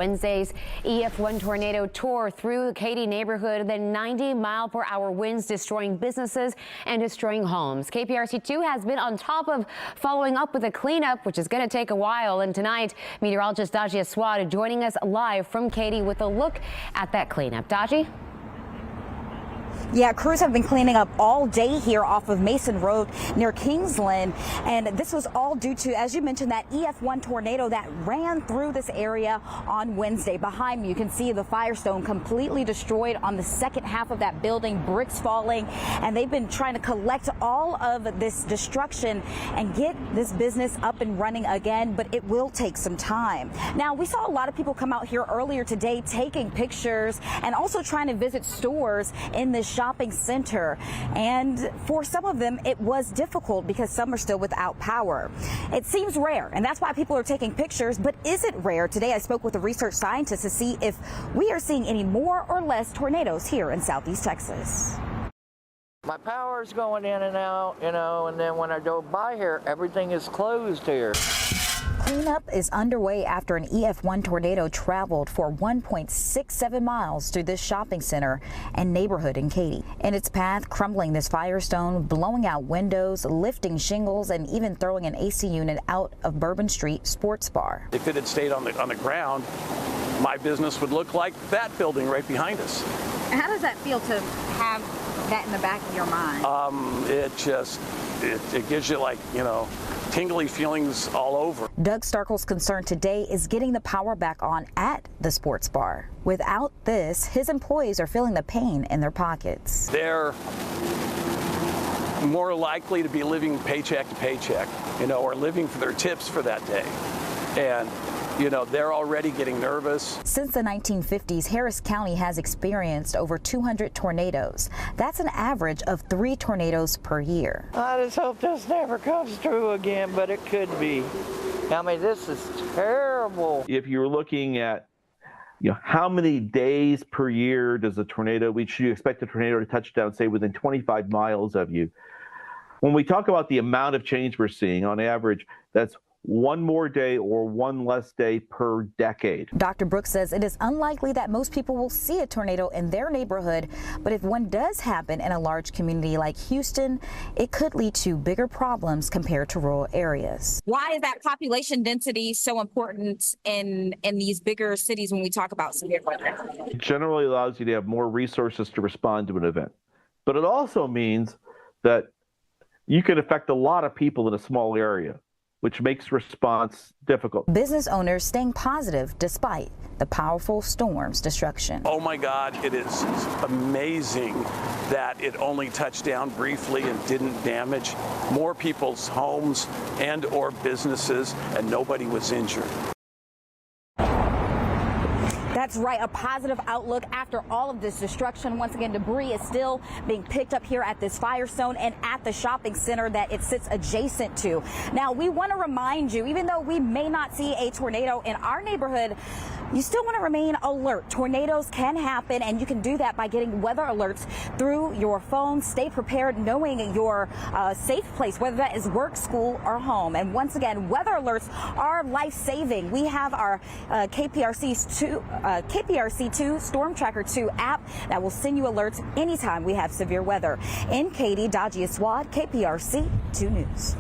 Wednesday's EF1 tornado tore through the Katy neighborhood, then 90-mile-per-hour winds destroying businesses and destroying homes. KPRC2 has been on top of following up with a cleanup, which is going to take a while. And tonight, meteorologist Daji Aswad joining us live from Katy with a look at that cleanup. Daji? Yeah, crews have been cleaning up all day here off of Mason Road near Kingsland. And this was all due to, as you mentioned, that EF1 tornado that ran through this area on Wednesday. Behind me, you can see the Firestone completely destroyed on the second half of that building, bricks falling. And they've been trying to collect all of this destruction and get this business up and running again, but it will take some time. Now, we saw a lot of people come out here earlier today taking pictures and also trying to visit stores in this shopping center, and for some of them it was difficult because some are still without power. It seems rare, and that's why people are taking pictures, but is it rare? Today I spoke with a research scientist to see if we are seeing any more or less tornadoes here in Southeast Texas. My power's going in and out, and then when I go by here, everything is closed here. Cleanup is underway after an EF1 tornado traveled for 1.67 miles through this shopping center and neighborhood in Katy. In its path, crumbling this Firestone, blowing out windows, lifting shingles, and even throwing an AC unit out of Bourbon Street Sports Bar. If it had stayed on the ground, my business would look like that building right behind us. How does that feel to have that in the back of your mind? It gives you, like, tingly feelings all over. Doug Starkle's concern today is getting the power back on at the sports bar. Without this, his employees are feeling the pain in their pockets. They're more likely to be living paycheck to paycheck, or living for their tips for that day. And they're already getting nervous. Since the 1950s, Harris County has experienced over 200 tornadoes. That's an average of 3 tornadoes per year. I just hope this never comes true again, but it could be. I mean, this is terrible. If you're looking at how many days per year does a tornado, should you expect a tornado to touch down, say, within 25 miles of you? When we talk about the amount of change we're seeing, on average, that's one more day or one less day per decade. Dr. Brooks says it is unlikely that most people will see a tornado in their neighborhood, but if one does happen in a large community like Houston, it could lead to bigger problems compared to rural areas. Why is that population density so important in these bigger cities when we talk about severe weather? It generally allows you to have more resources to respond to an event, but it also means that you can affect a lot of people in a small area, which makes response difficult. Business owners staying positive despite the powerful storm's destruction. Oh my God, it is amazing that it only touched down briefly and didn't damage more people's homes and or businesses, and nobody was injured. That's right, a positive outlook after all of this destruction. Once again, debris is still being picked up here at this Firestone and at the shopping center that it sits adjacent to. Now, we want to remind you, even though we may not see a tornado in our neighborhood, you still want to remain alert. Tornadoes can happen, and you can do that by getting weather alerts through your phone. Stay prepared, knowing your safe place, whether that is work, school, or home. And once again, weather alerts are life-saving. We have our KPRC2 Storm Tracker 2 app that will send you alerts anytime we have severe weather. In Katy, Daji Aswad, KPRC 2 News.